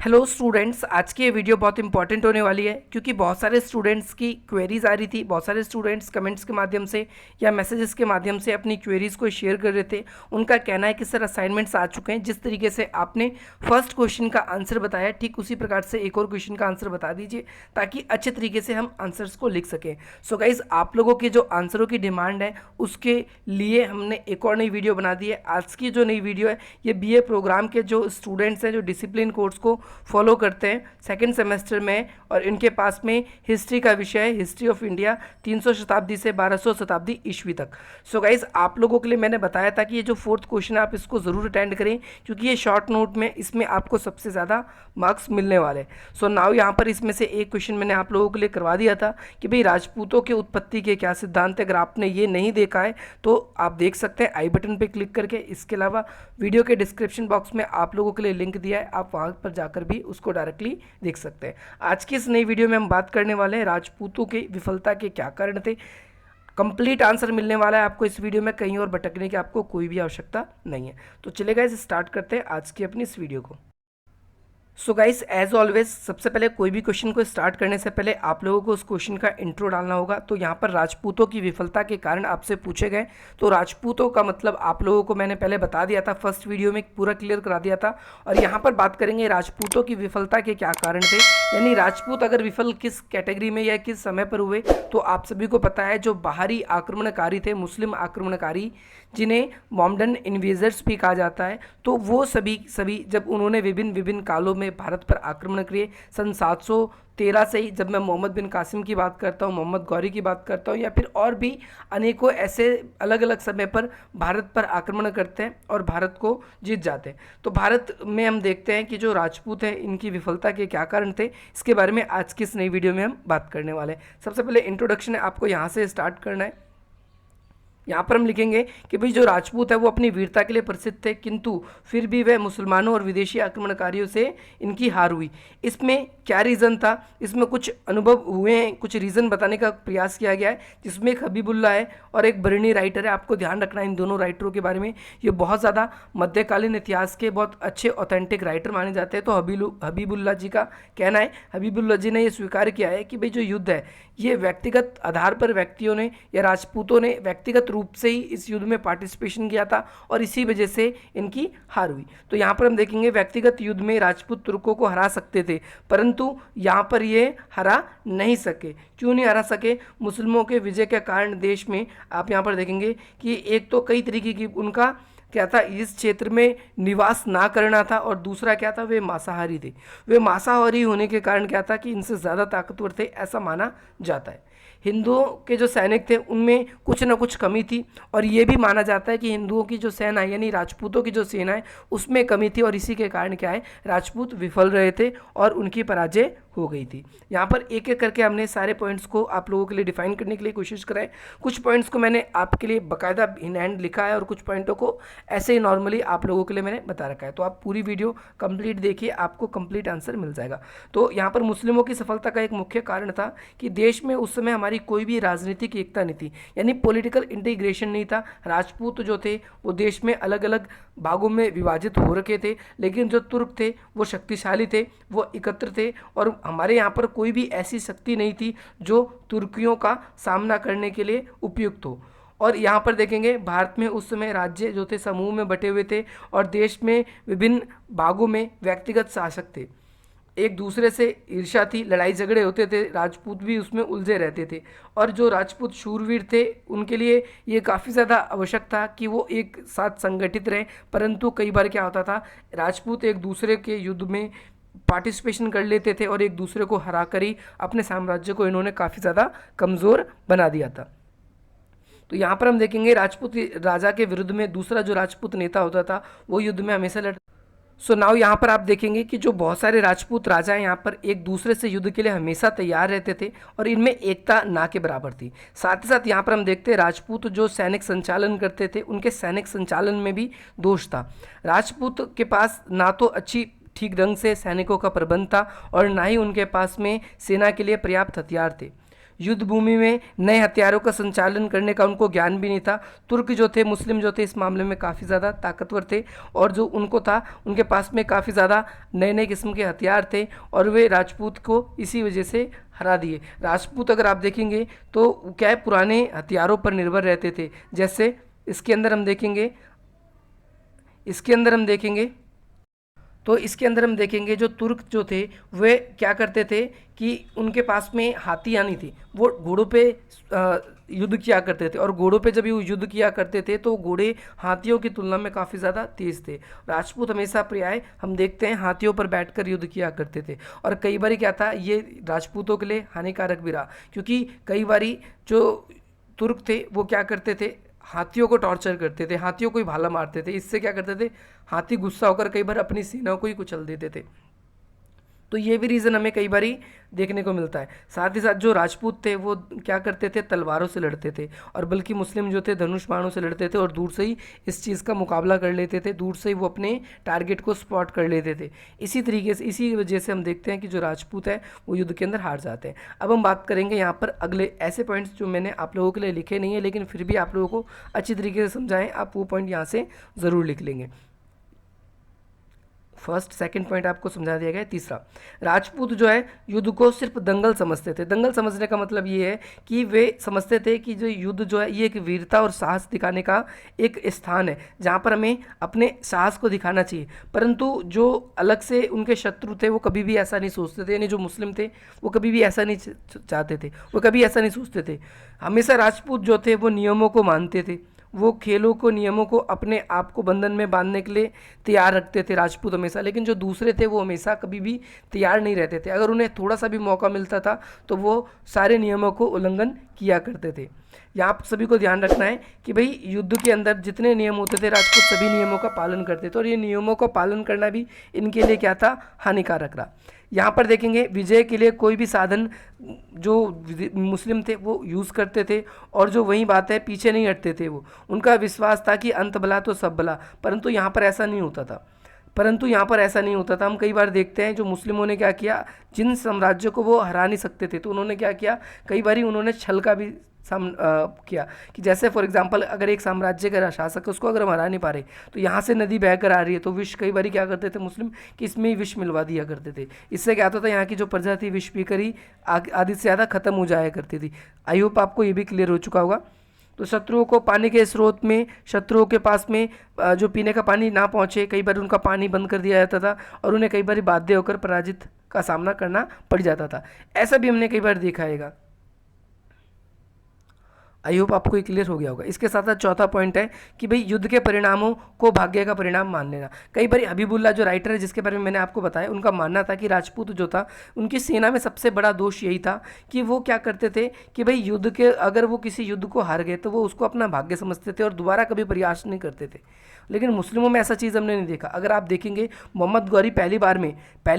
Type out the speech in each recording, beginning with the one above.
Hello students, आज की ये वीडियो बहुत इंपॉर्टेंट होने वाली है क्योंकि बहुत सारे स्टूडेंट्स की क्वेरीज आ रही थी। बहुत सारे स्टूडेंट्स कमेंट्स के माध्यम से या मैसेजेस के माध्यम से अपनी क्वेरीज को शेयर कर रहे थे। उनका कहना है कि सर असाइनमेंट्स आ चुके हैं, जिस तरीके से आपने फर्स्ट क्वेश्चन का आंसर बताया ठीक उसी प्रकार से एक और क्वेश्चन का आंसर बता दीजिए ताकि अच्छे तरीके से हम आंसर्स को लिख सकें। सो गाइज, आप लोगों के जो आंसरों की डिमांड है उसके लिए हमने एक और नई वीडियो बना दी है। आज की जो नई वीडियो है ये BA प्रोग्राम के जो स्टूडेंट्स हैं जो डिसिप्लिन कोर्स को फॉलो करते हैं सेकेंड सेमेस्टर में, और इनके पास में हिस्ट्री का विषय है, हिस्ट्री ऑफ इंडिया 300 शताब्दी से 1200 शताब्दी ईस्वी तक। सो गाइज, आप लोगों के लिए मैंने बताया था कि ये जो फोर्थ क्वेश्चन है आप इसको ज़रूर अटेंड करें क्योंकि ये शॉर्ट नोट में इसमें आपको सबसे ज़्यादा मार्क्स मिलने वाले। सो नाउ यहाँ पर इसमें से एक क्वेश्चन मैंने आप लोगों के लिए करवा दिया था कि भाई राजपूतों के उत्पत्ति के क्या सिद्धांत है। अगर आपने ये नहीं देखा है तो आप देख सकते हैं आई बटन पे क्लिक करके। इसके अलावा वीडियो के डिस्क्रिप्शन बॉक्स में आप लोगों के लिए लिंक दिया है, आप वहाँ पर जाकर भी उसको डायरेक्टली देख सकते हैं। आज की इस नई वीडियो में हम बात करने वाले हैं राजपूतों की विफलता के क्या कारण थे। कंप्लीट आंसर मिलने वाला है आपको इस वीडियो में, कहीं और भटकने की आपको कोई भी आवश्यकता नहीं है। तो चलेगा, इसे स्टार्ट करते हैं आज की अपनी इस वीडियो को। सो गाइस, एज ऑलवेज सबसे पहले कोई भी क्वेश्चन को स्टार्ट करने से पहले आप लोगों को उस क्वेश्चन का इंट्रो डालना होगा। तो यहाँ पर राजपूतों की विफलता के कारण आपसे पूछे गए, तो राजपूतों का मतलब आप लोगों को मैंने पहले बता दिया था, फर्स्ट वीडियो में पूरा क्लियर करा दिया था। और यहाँ पर बात करेंगे राजपूतों की विफलता के क्या कारण थे, यानी राजपूत अगर विफल किस कैटेगरी में या किस समय पर हुए। तो आप सभी को पता है जो बाहरी आक्रमणकारी थे, मुस्लिम आक्रमणकारी, जिन्हें मोमडन इन्वेजर्स भी कहा जाता है, तो वो सभी जब उन्होंने विभिन्न कालों में भारत पर आक्रमण किए सन 713 से ही, जब मैं मोहम्मद बिन कासिम की बात करता हूँ, मोहम्मद गौरी की बात करता हूँ, या फिर और भी अनेकों ऐसे अलग अलग समय पर भारत पर आक्रमण करते हैं और भारत को जीत जाते हैं। तो भारत में हम देखते हैं कि जो राजपूत हैं इनकी विफलता के क्या कारण थे, इसके बारे में आज की इस नई वीडियो में हम बात करने वाले हैं। सबसे पहले इंट्रोडक्शन है, आपको यहाँ से स्टार्ट करना है। यहाँ पर हम लिखेंगे कि भाई जो राजपूत है वो अपनी वीरता के लिए प्रसिद्ध थे, किंतु फिर भी वह मुसलमानों और विदेशी आक्रमणकारियों से इनकी हार हुई। इसमें क्या रीज़न था, इसमें कुछ अनुभव हुए हैं, कुछ रीज़न बताने का प्रयास किया गया है, जिसमें एक हबीबुल्ला है और एक बरनी राइटर है। आपको ध्यान रखना है इन दोनों राइटरों के बारे में, ये बहुत ज़्यादा मध्यकालीन इतिहास के बहुत अच्छे ऑथेंटिक राइटर माने जाते हैं। तो हबीबुल्ला जी का कहना है, हबीबुल्ला जी ने ये स्वीकार किया है कि भाई जो युद्ध है ये व्यक्तिगत आधार पर व्यक्तियों ने या राजपूतों ने व्यक्तिगत रूप से ही इस युद्ध में पार्टिसिपेशन किया था और इसी वजह से इनकी हार हुई। तो यहाँ पर हम देखेंगे व्यक्तिगत युद्ध में राजपूत तुर्कों को हरा सकते थे, परंतु यहाँ पर ये हरा नहीं सके। क्यों नहीं हरा सके? मुस्लिमों के विजय के कारण देश में आप यहाँ पर देखेंगे कि एक तो कई तरीके की उनका क्या था, इस क्षेत्र में निवास ना करना था, और दूसरा क्या था, वे मांसाहारी थे। वे मांसाहारी होने के कारण क्या था कि इनसे ज़्यादा ताकतवर थे, ऐसा माना जाता है। हिंदुओं के जो सैनिक थे उनमें कुछ ना कुछ कमी थी, और ये भी माना जाता है कि हिंदुओं की जो सेना है यानी राजपूतों की जो सेना है उसमें कमी थी, और इसी के कारण क्या है, राजपूत विफल रहे थे और उनकी पराजय हो गई थी। यहाँ पर एक एक करके हमने सारे पॉइंट्स को आप लोगों के लिए डिफाइन करने के लिए कोशिश करा है। कुछ पॉइंट्स को मैंने आपके लिए बाकायदा इन हैंड लिखा है और कुछ पॉइंटों को ऐसे ही नॉर्मली आप लोगों के लिए मैंने बता रखा है। तो आप पूरी वीडियो कंप्लीट देखिए, आपको कंप्लीट आंसर मिल जाएगा। तो यहाँ पर मुस्लिमों की सफलता का एक मुख्य कारण था कि देश में उस समय हमारी कोई भी राजनीतिक एकता नहीं थी, यानी पॉलिटिकल इंटीग्रेशन नहीं था। राजपूत जो थे वो देश में अलग अलग भागों में विभाजित हो रखे थे, लेकिन जो तुर्क थे वो शक्तिशाली थे, वो एकत्र थे, और हमारे यहाँ पर कोई भी ऐसी शक्ति नहीं थी जो तुर्कियों का सामना करने के लिए उपयुक्त हो। और यहाँ पर देखेंगे भारत में उस समय राज्य जो थे समूह में बटे हुए थे, और देश में विभिन्न भागों में व्यक्तिगत शासक थे, एक दूसरे से ईर्ष्या थी, लड़ाई झगड़े होते थे, राजपूत भी उसमें उलझे रहते थे। और जो राजपूत शूरवीर थे उनके लिए ये काफ़ी ज़्यादा आवश्यक था कि वो एक साथ संगठित रहें, परंतु कई बार क्या होता था, राजपूत एक दूसरे के युद्ध में पार्टिसिपेशन कर लेते थे और एक दूसरे को हरा कर ही अपने साम्राज्य को इन्होंने काफ़ी ज़्यादा कमज़ोर बना दिया था। तो यहाँ पर हम देखेंगे राजपूत राजा के विरुद्ध में दूसरा जो राजपूत नेता होता था वो युद्ध में हमेशा लड़। सो नाउ यहाँ पर आप देखेंगे कि जो बहुत सारे राजपूत राजा हैं यहाँ पर एक दूसरे से युद्ध के लिए हमेशा तैयार रहते थे और इनमें एकता ना के बराबर थी। साथ ही साथ यहाँ पर हम देखते हैं राजपूत जो सैनिक संचालन करते थे उनके सैनिक संचालन में भी दोष था। राजपूत के पास ना तो अच्छी ठीक ढंग से सैनिकों का प्रबंध था और ना ही उनके पास में सेना के लिए पर्याप्त हथियार थे। युद्ध भूमि में नए हथियारों का संचालन करने का उनको ज्ञान भी नहीं था। तुर्क जो थे, मुस्लिम जो थे, इस मामले में काफ़ी ज़्यादा ताकतवर थे और जो उनको था, उनके पास में काफ़ी ज़्यादा नए नए किस्म के हथियार थे और वे राजपूत को इसी वजह से हरा दिए। राजपूत अगर आप देखेंगे तो क्या है, पुराने हथियारों पर निर्भर रहते थे। जैसे इसके अंदर हम देखेंगे, इसके अंदर हम देखेंगे जो तुर्क जो थे वे क्या करते थे कि उनके पास में हाथियाँ नहीं थी, वो घोड़ों पे युद्ध किया करते थे और घोड़ों पे जब ये युद्ध किया करते थे तो घोड़े हाथियों की तुलना में काफ़ी ज़्यादा तेज़ थे। राजपूत हमेशा पर्याय हम देखते हैं हाथियों पर बैठकर युद्ध किया करते थे और कई बार क्या था, ये राजपूतों के लिए हानिकारक भी रहा, क्योंकि कई बार जो तुर्क थे वो क्या करते थे, हाथियों को टॉर्चर करते थे, हाथियों को ही भाला मारते थे। इससे क्या करते थे, हाथी गुस्सा होकर कई बार अपनी सेना को ही कुचल देते थे। तो ये भी रीज़न हमें कई बारी देखने को मिलता है। साथ ही साथ जो राजपूत थे वो क्या करते थे, तलवारों से लड़ते थे और बल्कि मुस्लिम जो थे धनुष बाणों से लड़ते थे और दूर से ही इस चीज़ का मुकाबला कर लेते थे, दूर से ही वो अपने टारगेट को स्पॉट कर लेते थे। इसी तरीके से, इसी वजह से हम देखते हैं कि जो राजपूत है वो युद्ध के अंदर हार जाते हैं। अब हम बात करेंगे यहाँ पर अगले ऐसे पॉइंट्स जो मैंने आप लोगों के लिए लिखे नहीं है, लेकिन फिर भी आप लोगों को अच्छी तरीके से समझाएं, आप वो पॉइंट यहाँ से ज़रूर लिख लेंगे। फर्स्ट सेकंड पॉइंट आपको समझा दिया गया है। तीसरा, राजपूत जो है युद्ध को सिर्फ दंगल समझते थे। दंगल समझने का मतलब ये है कि वे समझते थे कि जो युद्ध जो है ये एक वीरता और साहस दिखाने का एक स्थान है जहाँ पर हमें अपने साहस को दिखाना चाहिए। परंतु जो अलग से उनके शत्रु थे वो कभी भी ऐसा नहीं सोचते थे, यानी जो मुस्लिम थे वो कभी भी ऐसा नहीं चाहते थे, वो कभी ऐसा नहीं सोचते थे। हमेशा राजपूत जो थे वो नियमों को मानते थे, वो खेलों को, नियमों को अपने आप को बंधन में बांधने के लिए तैयार रखते थे राजपूत हमेशा। लेकिन जो दूसरे थे वो हमेशा कभी भी तैयार नहीं रहते थे। अगर उन्हें थोड़ा सा भी मौका मिलता था तो वो सारे नियमों को उल्लंघन किया करते थे। यहाँ आप सभी को ध्यान रखना है कि भाई युद्ध के अंदर जितने नियम होते थे राजपूत सभी नियमों का पालन करते थे और ये नियमों का पालन करना भी इनके लिए क्या था, हानिकारक रहा। यहाँ पर देखेंगे विजय के लिए कोई भी साधन जो मुस्लिम थे वो यूज़ करते थे और जो वही बात है पीछे नहीं हटते थे। वो उनका विश्वास था कि अंत भला तो सब भला, परंतु यहाँ पर ऐसा नहीं होता था। हम कई बार देखते हैं जो मुस्लिमों ने क्या किया, जिन साम्राज्यों को वो हरा नहीं सकते थे तो उन्होंने क्या किया, कई बार उन्होंने छल का भी किया कि जैसे फॉर एग्जांपल अगर एक साम्राज्य का शासक है उसको अगर हम हरा नहीं पा रहे तो यहाँ से नदी बहकर आ रही है तो विष, कई बार क्या करते थे मुस्लिम कि इसमें ही विष मिलवा दिया करते थे। इससे क्या होता था, यहाँ की जो प्रजा थी विष पीकर ही आधी से ज़्यादा खत्म हो जाया करती थी। आई होप आपको ये भी क्लियर हो चुका होगा। तो शत्रुओं को पानी के स्रोत में, शत्रुओं के पास में जो पीने का पानी ना पहुँचे, कई बार उनका पानी बंद कर दिया जाता था और उन्हें कई बार बाध्य होकर पराजित का सामना करना पड़ जाता था। ऐसा भी हमने कई बार देखा है। आई होप आपको ये क्लियर हो गया होगा। इसके साथ साथ चौथा पॉइंट है कि भाई युद्ध के परिणामों को भाग्य का परिणाम मान लेना। कई बार हबीबुल्लाह जो राइटर है जिसके बारे में मैंने आपको बताया, उनका मानना था कि राजपूत जो था उनकी सेना में सबसे बड़ा दोष यही था कि वो क्या करते थे कि भाई युद्ध के, अगर वो किसी युद्ध को हार गए तो वो उसको अपना भाग्य समझते थे और दोबारा कभी प्रयास नहीं करते थे। लेकिन मुस्लिमों में ऐसा चीज़ हमने नहीं देखा। अगर आप देखेंगे मोहम्मद गौरी पहली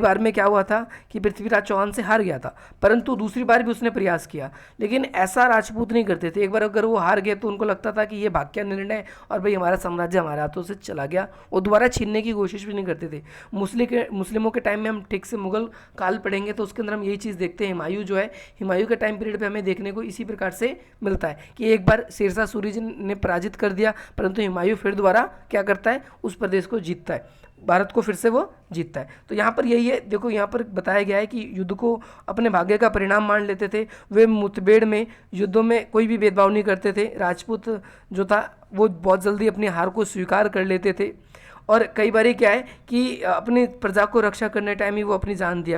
बार में क्या हुआ था कि पृथ्वीराज चौहान से हार गया था, परंतु दूसरी बार भी उसने प्रयास किया। लेकिन ऐसा राजपूत नहीं करते थे। एक बार अगर वो हार गए तो उनको लगता था कि ये भाग्य निर्णय और भाई हमारा साम्राज्य हमारे हाथों से चला गया, वो दोबारा छीनने की कोशिश भी नहीं करते थे। मुस्लिमों के टाइम में हम ठीक से मुगल काल पढ़ेंगे तो उसके अंदर हम यही चीज़ देखते हैं। हुमायूं जो है, हुमायूं के टाइम पीरियड पे हमें देखने को इसी प्रकार से मिलता है कि एक बार शेरशाह सूरी जी ने पराजित कर दिया, परंतु हुमायूं फिर दोबारा क्या करता है, उस प्रदेश को जीतता है, भारत को फिर से वो जीतता है। तो यहाँ पर यही है, देखो यहाँ पर बताया गया है कि युद्ध को अपने भाग्य का परिणाम मान लेते थे। वे मुठभेड़ में, युद्धों में कोई भी भेदभाव नहीं करते थे। राजपूत जो था वो बहुत जल्दी अपनी हार को स्वीकार कर लेते थे और कई बार क्या है कि अपनी प्रजा को रक्षा करने टाइम ही वो अपनी जान दे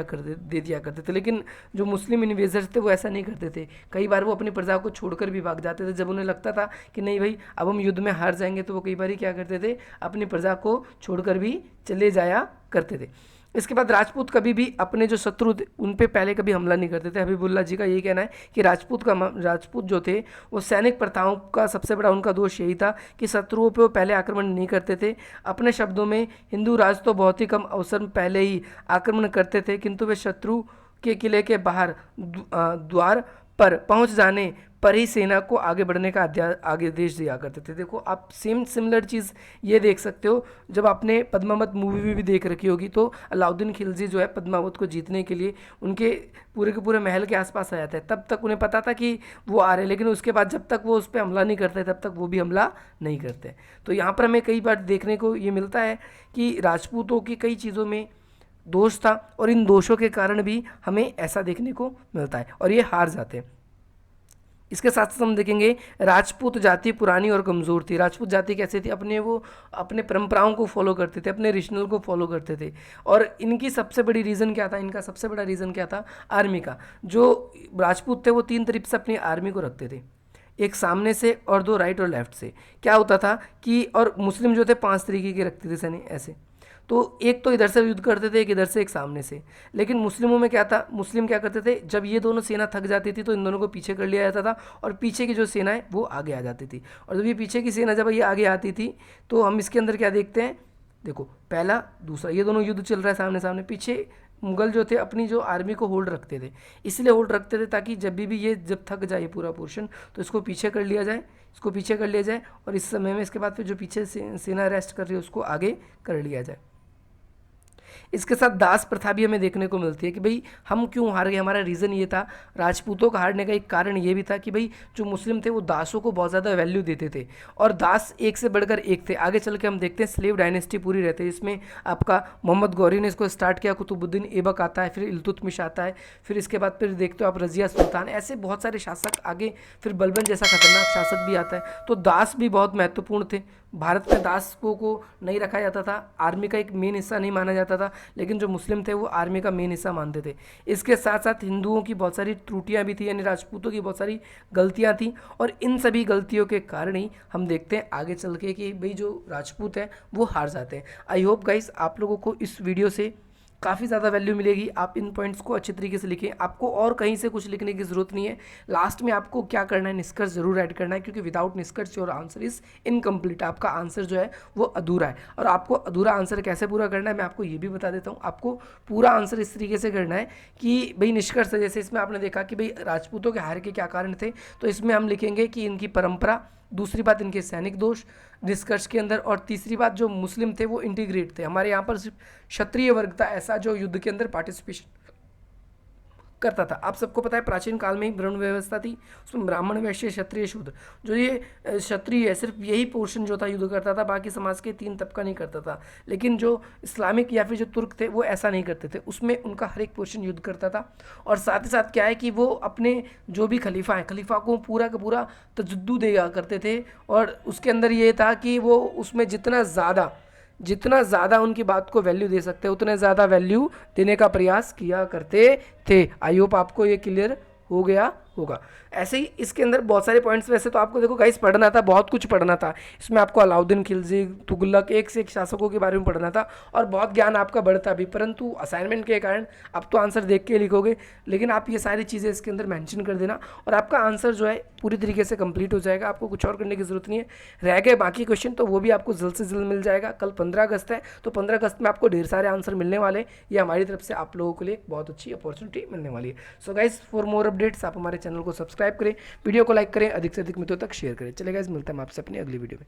दिया करते थे। लेकिन जो मुस्लिम इन्वेजर्स थे वो ऐसा नहीं करते थे। कई बार वो अपनी प्रजा को छोड़कर भी भाग जाते थे। जब उन्हें लगता था कि नहीं भाई अब हम युद्ध में हार जाएंगे तो वो कई बार क्या करते थे, अपनी प्रजा को छोड़कर भी चले जाया करते थे। इसके बाद राजपूत कभी भी अपने जो शत्रु थे उन पे पहले कभी हमला नहीं करते थे। हबीबुल्लाह जी का यही कहना है कि राजपूत जो थे वो सैनिक प्रथाओं का सबसे बड़ा उनका दोष यही था कि शत्रुओं पे वो पहले आक्रमण नहीं करते थे। अपने शब्दों में, हिंदू राज तो बहुत ही कम अवसर में पहले ही आक्रमण करते थे, किंतु वे शत्रु के किले के बाहर द्वार पर पहुंच जाने पर ही सेना को आगे बढ़ने का आदेश दिया करते थे। देखो आप सिमिलर चीज़ ये देख सकते हो, जब आपने पद्मावत मूवी भी देख रखी होगी तो अलाउद्दीन खिलजी जो है पद्मावत को जीतने के लिए उनके पूरे के पूरे महल के आसपास आ जाता है। तब तक उन्हें पता था कि वो आ रहे, लेकिन उसके बाद जब तक वो उस पर हमला नहीं करते तब तक वो भी हमला नहीं करते। तो यहाँ पर हमें कई बार देखने को ये मिलता है कि राजपूतों की कई चीज़ों में दोष था और इन दोषों के कारण भी हमें ऐसा देखने को मिलता है और ये हार जाते हैं। इसके साथ साथ हम देखेंगे राजपूत जाति पुरानी और कमज़ोर थी। राजपूत जाति कैसे थी, अपने परंपराओं को फॉलो करते थे, अपने रिचुअल को फॉलो करते थे। और इनकी सबसे बड़ी रीज़न क्या था, इनका सबसे बड़ा रीज़न क्या था, आर्मी का। जो राजपूत थे वो 3 तरीके से अपनी आर्मी को रखते थे, एक सामने से और 2 राइट और लेफ्ट से। क्या होता था कि और मुस्लिम जो थे 5 तरीके के रखते थे सैनिक ऐसे, तो एक तो इधर से युद्ध करते थे, एक इधर से, एक सामने से। लेकिन मुस्लिमों में क्या था, मुस्लिम क्या करते थे, जब ये दोनों सेना थक जाती थी तो इन दोनों को पीछे कर लिया जाता था और पीछे की जो सेना है वो आगे आ जाती थी। और जब ये पीछे की सेना जब ये आगे आती थी तो हम इसके अंदर क्या देखते हैं, देखो पहला दूसरा ये दोनों युद्ध चल रहा है सामने सामने। पीछे मुगल जो थे अपनी जो आर्मी को होल्ड रखते थे, इसलिए होल्ड रखते थे ताकि जब भी ये जब थक जाए पूरा पोर्शन तो इसको पीछे कर लिया जाए, इसको पीछे कर लिया जाए और इस समय में इसके बाद फिर जो पीछे सेना रेस्ट कर रही है उसको आगे कर लिया जाए। इसके साथ दास प्रथा भी हमें देखने को मिलती है कि भाई हम क्यों हार गए। हमारा रीज़न ये था, राजपूतों का हारने का एक कारण ये भी था कि भाई जो मुस्लिम थे वो दासों को बहुत ज़्यादा वैल्यू देते थे और दास एक से बढ़कर एक थे। आगे चल के हम देखते हैं स्लेव डायनेस्टी पूरी रहती है, इसमें आपका मोहम्मद गौरी ने इसको स्टार्ट किया, कुतुबुद्दीन ऐबक आता है, फिर इल्तुतमिश आता है, फिर इसके बाद फिर देखते हो आप रजिया सुल्तान, ऐसे बहुत सारे शासक आगे, फिर बलबन जैसा खतरनाक शासक भी आता है। तो दास भी बहुत महत्वपूर्ण थे। भारत में दासों को नहीं रखा जाता था, आर्मी का एक मेन हिस्सा नहीं माना जाता था, लेकिन जो मुस्लिम थे वो आर्मी का मेन हिस्सा मानते थे। इसके साथ साथ हिंदुओं की बहुत सारी त्रुटियां भी थी, यानी राजपूतों की बहुत सारी गलतियां थी और इन सभी गलतियों के कारण ही हम देखते हैं आगे चल के कि भाई जो राजपूत है वो हार जाते हैं। आई होप गाइस आप लोगों को इस वीडियो से काफ़ी ज़्यादा वैल्यू मिलेगी। आप इन पॉइंट्स को अच्छे तरीके से लिखें, आपको और कहीं से कुछ लिखने की ज़रूरत नहीं है। लास्ट में आपको क्या करना है, निष्कर्ष जरूर ऐड करना है, क्योंकि विदाउट निष्कर्ष योर आंसर इज़ इनकम्प्लीट। आपका आंसर जो है वो अधूरा है। और आपको अधूरा आंसर कैसे पूरा करना है मैं आपको ये भी बता देता हूँ। आपको पूरा आंसर इस तरीके से करना है कि भाई निष्कर्ष, जैसे इसमें आपने देखा कि भाई राजपूतों के हार के क्या कारण थे, तो इसमें हम लिखेंगे कि इनकी परंपरा, दूसरी बात इनके सैनिक दोष निष्कर्ष के अंदर, और तीसरी बात जो मुस्लिम थे वो इंटीग्रेट थे। हमारे यहाँ पर सिर्फ क्षत्रिय वर्ग था ऐसा जो युद्ध के अंदर पार्टिसिपेशन करता था। आप सबको पता है प्राचीन काल में ही ब्रह्म व्यवस्था थी, उसमें ब्राह्मण, वैश्य, क्षत्रिय, शूद्र। जो ये क्षत्रिय है सिर्फ यही पोर्शन जो था युद्ध करता था, बाकी समाज के 3 तबका नहीं करता था। लेकिन जो इस्लामिक या फिर जो तुर्क थे वो ऐसा नहीं करते थे, उसमें उनका हर एक पोर्शन युद्ध करता था। और साथ ही साथ क्या है कि वो अपने जो भी खलीफा है, खलीफा को पूरा का पूरा तजद्दुद दिया करते थे। और उसके अंदर ये था कि वो उसमें जितना ज़्यादा उनकी बात को वैल्यू दे सकते हैं उतने ज़्यादा वैल्यू देने का प्रयास किया करते थे। आई होप आपको ये क्लियर हो गया होगा। ऐसे ही इसके अंदर बहुत सारे पॉइंट्स, वैसे तो आपको देखो गाइस पढ़ना था, बहुत कुछ पढ़ना था इसमें। आपको अलाउद्दीन खिलजी, तुगलक, एक से एक शासकों के बारे में पढ़ना था और बहुत ज्ञान आपका बढ़ता भी, परंतु असाइनमेंट के कारण आप तो आंसर देख के लिखोगे, लेकिन आप ये सारी चीज़ें इसके अंदर मेंशन कर देना और आपका आंसर जो है पूरी तरीके से कंप्लीट हो जाएगा। आपको कुछ और करने की जरूरत नहीं है। रह गए बाकी क्वेश्चन तो वो भी आपको जल्द से जल्द मिल जाएगा। कल 15 अगस्त है, तो 15 अगस्त में आपको ढेर सारे आंसर मिलने वाले। ये हमारी तरफ से आप लोगों के लिए एक बहुत अच्छी अपॉर्चुनिटी मिलने वाली है। So guys for more updates आप हमारे चैनल को सब्सक्राइब करें, वीडियो को लाइक करें, अधिक से अधिक मित्रों तक शेयर करें। चलिए गाइस मिलते हैं हम आपसे अपनी अगली वीडियो में।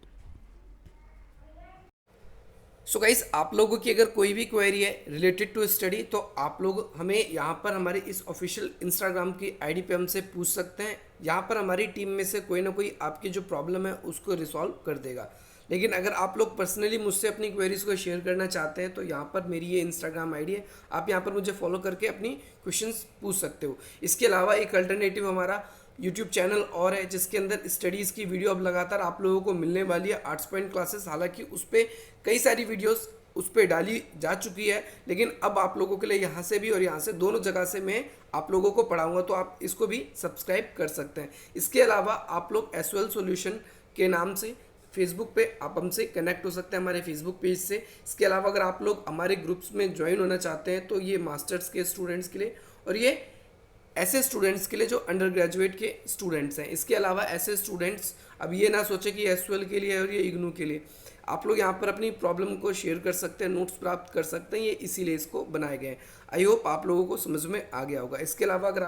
सो गाइस आप लोगों की अगर कोई भी क्वेरी है रिलेटेड टू स्टडी तो आप लोग हमें यहाँ पर हमारे इस ऑफिशियल इंस्टाग्राम की आईडी पे हमसे पूछ सकते हैं। यहाँ पर हमारी टीम में से कोई ना कोई आपकी जो प्रॉब्लम है उसको रिसॉल्व कर देगा। लेकिन अगर आप लोग पर्सनली मुझसे अपनी क्वेरीज को शेयर करना चाहते हैं तो यहाँ पर मेरी ये इंस्टाग्राम आईडी है, आप यहाँ पर मुझे फॉलो करके अपनी क्वेश्चंस पूछ सकते हो। इसके अलावा एक अल्टरनेटिव हमारा यूट्यूब चैनल और है जिसके अंदर स्टडीज़ की वीडियो अब लगातार आप लोगों को मिलने वाली है, आर्ट्स पॉइंट क्लासेस। हालांकि उस पर कई सारी वीडियोस उस पर डाली जा चुकी है, लेकिन अब आप लोगों के लिए यहाँ से भी और यहाँ से दोनों जगह से मैं आप लोगों को पढ़ाऊँगा, तो आप इसको भी सब्सक्राइब कर सकते हैं। इसके अलावा आप लोग एसओएल सॉल्यूशन के नाम से फेसबुक पे आप हमसे कनेक्ट हो सकते हैं हमारे फेसबुक पेज से। इसके अलावा अगर आप लोग हमारे ग्रुप्स में ज्वाइन होना चाहते हैं तो ये मास्टर्स के स्टूडेंट्स के लिए और ये ऐसे स्टूडेंट्स के लिए जो अंडर ग्रेजुएट के स्टूडेंट्स हैं। इसके अलावा ऐसे स्टूडेंट्स अब ये ना सोचे कि एसओएल के लिए और ये इग्नू के लिए, आप लोग यहाँ पर अपनी प्रॉब्लम को शेयर कर सकते हैं, नोट्स प्राप्त कर सकते हैं, ये इसीलिए इसको बनाए गए हैं। आई होप आप लोगों को समझ में आ गया होगा। इसके अलावा अगर